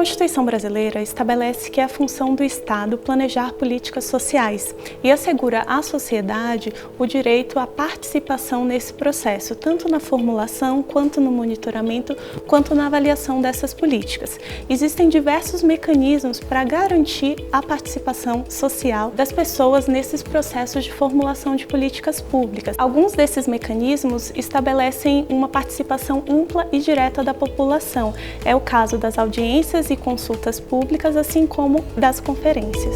Constituição brasileira estabelece que é a função do Estado planejar políticas sociais e assegura à sociedade o direito à participação nesse processo, tanto na formulação, quanto no monitoramento, quanto na avaliação dessas políticas. Existem diversos mecanismos para garantir a participação social das pessoas nesses processos de formulação de políticas públicas. Alguns desses mecanismos estabelecem uma participação ampla e direta da população. É o caso das audiências e consultas públicas, assim como das conferências.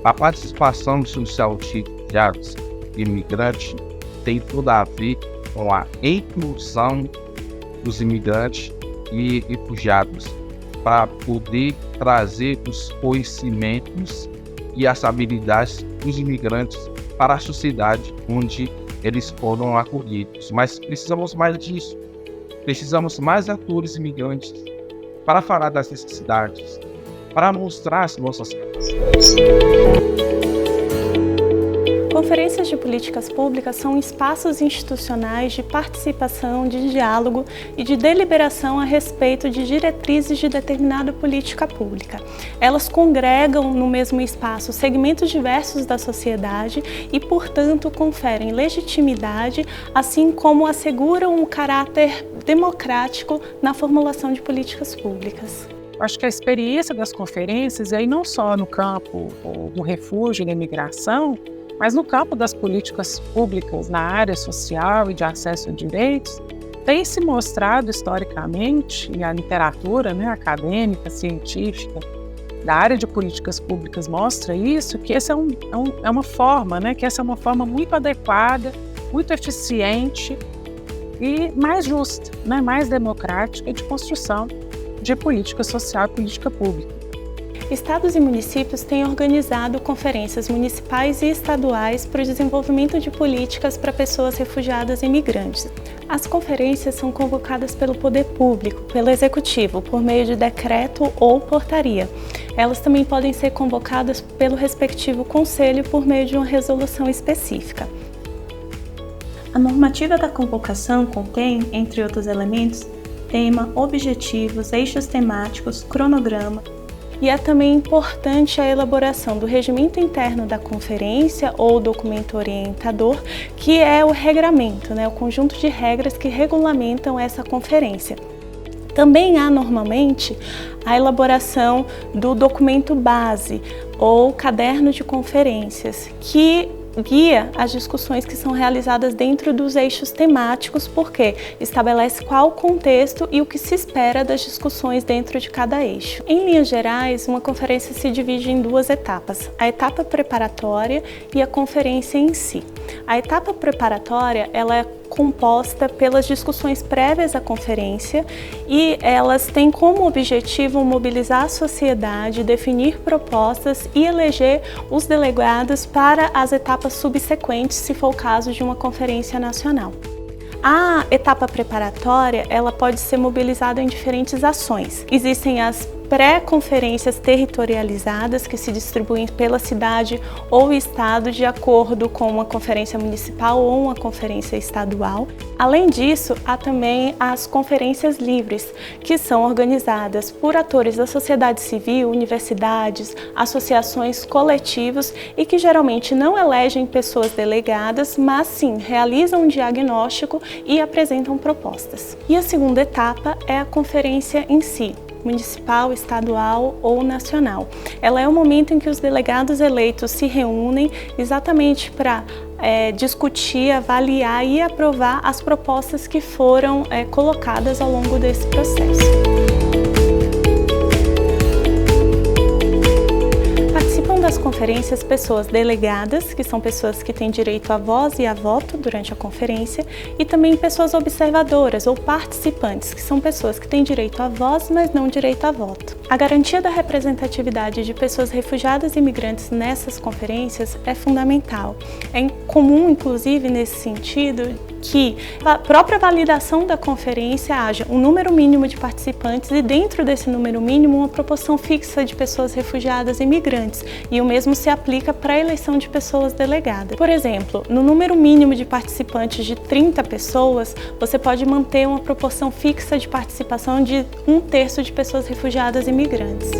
A participação social de refugiados e imigrantes tem tudo a ver com a inclusão dos imigrantes e refugiados para poder trazer os conhecimentos e as habilidades dos imigrantes para a sociedade onde eles foram acolhidos. Mas precisamos mais disso. Precisamos mais atores imigrantes para falar das necessidades, para mostrar as nossas capacidades. Conferências de políticas públicas são espaços institucionais de participação, de diálogo e de deliberação a respeito de diretrizes de determinada política pública. Elas congregam no mesmo espaço segmentos diversos da sociedade e, portanto, conferem legitimidade, assim como asseguram um caráter democrático na formulação de políticas públicas. Acho que a experiência das conferências, aí não só no campo do refúgio e da imigração, mas no campo das políticas públicas na área social e de acesso a direitos, tem se mostrado historicamente, e a literatura acadêmica, científica, da área de políticas públicas mostra isso, que essa é uma forma, que essa é uma forma muito adequada, muito eficiente e mais justa, mais democrática de construção de política social e política pública. Estados e municípios têm organizado conferências municipais e estaduais para o desenvolvimento de políticas para pessoas refugiadas e imigrantes. As conferências são convocadas pelo poder público, pelo executivo, por meio de decreto ou portaria. Elas também podem ser convocadas pelo respectivo conselho por meio de uma resolução específica. A normativa da convocação contém, entre outros elementos, tema, objetivos, eixos temáticos, cronograma. E é também importante a elaboração do regimento interno da conferência ou documento orientador, que é o regramento, o conjunto de regras que regulamentam essa conferência. Também há, normalmente, a elaboração do documento base ou caderno de conferências, que guia as discussões que são realizadas dentro dos eixos temáticos, porque estabelece qual o contexto e o que se espera das discussões dentro de cada eixo. Em linhas gerais, uma conferência se divide em duas etapas, a etapa preparatória e a conferência em si. A etapa preparatória, ela é composta pelas discussões prévias à conferência e elas têm como objetivo mobilizar a sociedade, definir propostas e eleger os delegados para as etapas subsequentes, se for o caso de uma conferência nacional. A etapa preparatória, ela pode ser mobilizada em diferentes ações. Existem as pré-conferências territorializadas que se distribuem pela cidade ou estado de acordo com uma conferência municipal ou uma conferência estadual. Além disso, há também as conferências livres, que são organizadas por atores da sociedade civil, universidades, associações, coletivos e que geralmente não elegem pessoas delegadas, mas sim realizam um diagnóstico e apresentam propostas. E a segunda etapa é a conferência em si, municipal, estadual ou nacional. Ela é o momento em que os delegados eleitos se reúnem exatamente para discutir, avaliar e aprovar as propostas que foram colocadas ao longo desse processo. Das conferências, pessoas delegadas, que são pessoas que têm direito à voz e a voto durante a conferência, e também pessoas observadoras ou participantes, que são pessoas que têm direito à voz, mas não direito a voto. A garantia da representatividade de pessoas refugiadas e imigrantes nessas conferências é fundamental. É comum, inclusive, nesse sentido, que a própria validação da conferência haja um número mínimo de participantes e dentro desse número mínimo uma proporção fixa de pessoas refugiadas e migrantes, e o mesmo se aplica para a eleição de pessoas delegadas. Por exemplo, no número mínimo de participantes de 30 pessoas, você pode manter uma proporção fixa de participação de 1/3 de pessoas refugiadas e migrantes.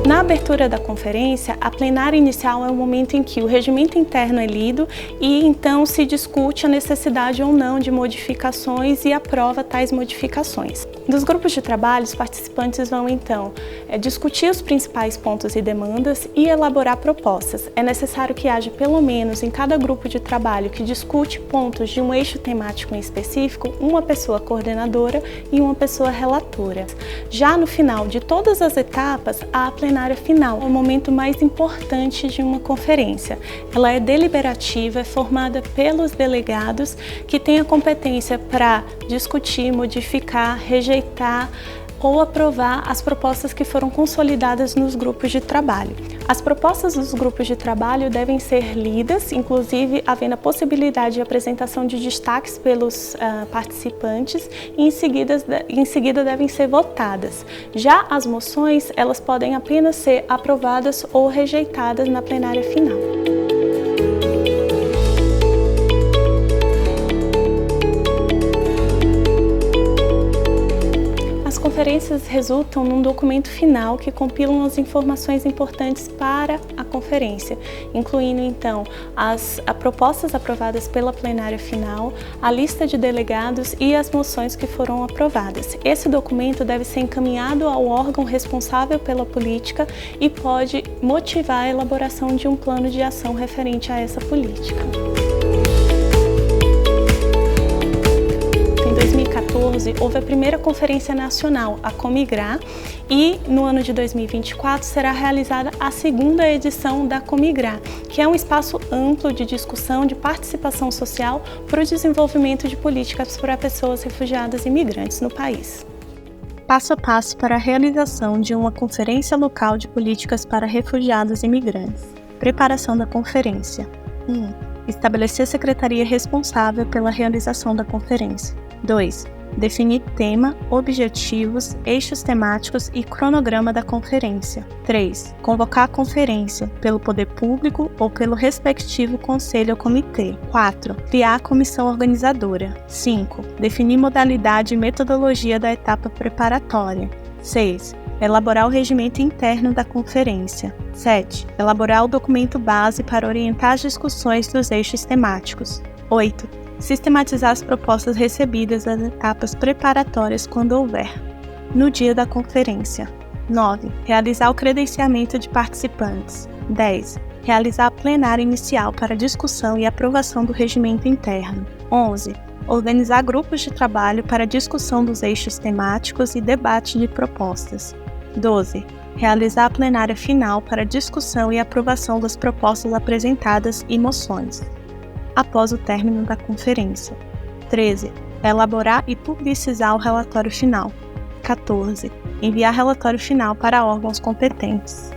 Na abertura da conferência, a plenária inicial é o momento em que o regimento interno é lido e então se discute a necessidade ou não de modificações e aprova tais modificações. Dos grupos de trabalho, os participantes vão então discutir os principais pontos e demandas e elaborar propostas. É necessário que haja pelo menos em cada grupo de trabalho que discute pontos de um eixo temático em específico, uma pessoa coordenadora e uma pessoa relatora. Já no final de todas as etapas, a plenária final é o momento mais importante de uma conferência. Ela é deliberativa, é formada pelos delegados que têm a competência para discutir, modificar, rejeitar ou aprovar as propostas que foram consolidadas nos grupos de trabalho. As propostas dos grupos de trabalho devem ser lidas, inclusive havendo a possibilidade de apresentação de destaques pelos participantes e em seguida devem ser votadas. Já as moções, elas podem apenas ser aprovadas ou rejeitadas na plenária final. As conferências resultam num documento final que compilam as informações importantes para a conferência, incluindo então as propostas aprovadas pela plenária final, a lista de delegados e as moções que foram aprovadas. Esse documento deve ser encaminhado ao órgão responsável pela política e pode motivar a elaboração de um plano de ação referente a essa política. Em 2014, houve a primeira conferência nacional, a Comigrá, e no ano de 2024 será realizada a segunda edição da Comigrá, que é um espaço amplo de discussão, de participação social para o desenvolvimento de políticas para pessoas refugiadas e migrantes no país. Passo a passo para a realização de uma conferência local de políticas para refugiados e migrantes. Preparação da conferência. 1. Estabelecer a secretaria responsável pela realização da conferência. 2. Definir tema, objetivos, eixos temáticos e cronograma da conferência. 3. Convocar a conferência pelo poder público ou pelo respectivo conselho ou comitê. 4. Criar a comissão organizadora. 5. Definir modalidade e metodologia da etapa preparatória. 6. Elaborar o regimento interno da conferência. 7. Elaborar o documento base para orientar as discussões dos eixos temáticos. 8. Sistematizar as propostas recebidas das etapas preparatórias quando houver. No dia da conferência. 9. Realizar o credenciamento de participantes. 10. Realizar a plenária inicial para discussão e aprovação do regimento interno. 11. Organizar grupos de trabalho para discussão dos eixos temáticos e debate de propostas. 12. Realizar a plenária final para discussão e aprovação das propostas apresentadas e moções, após o término da conferência. 13. Elaborar e publicizar o relatório final. 14. Enviar relatório final para órgãos competentes.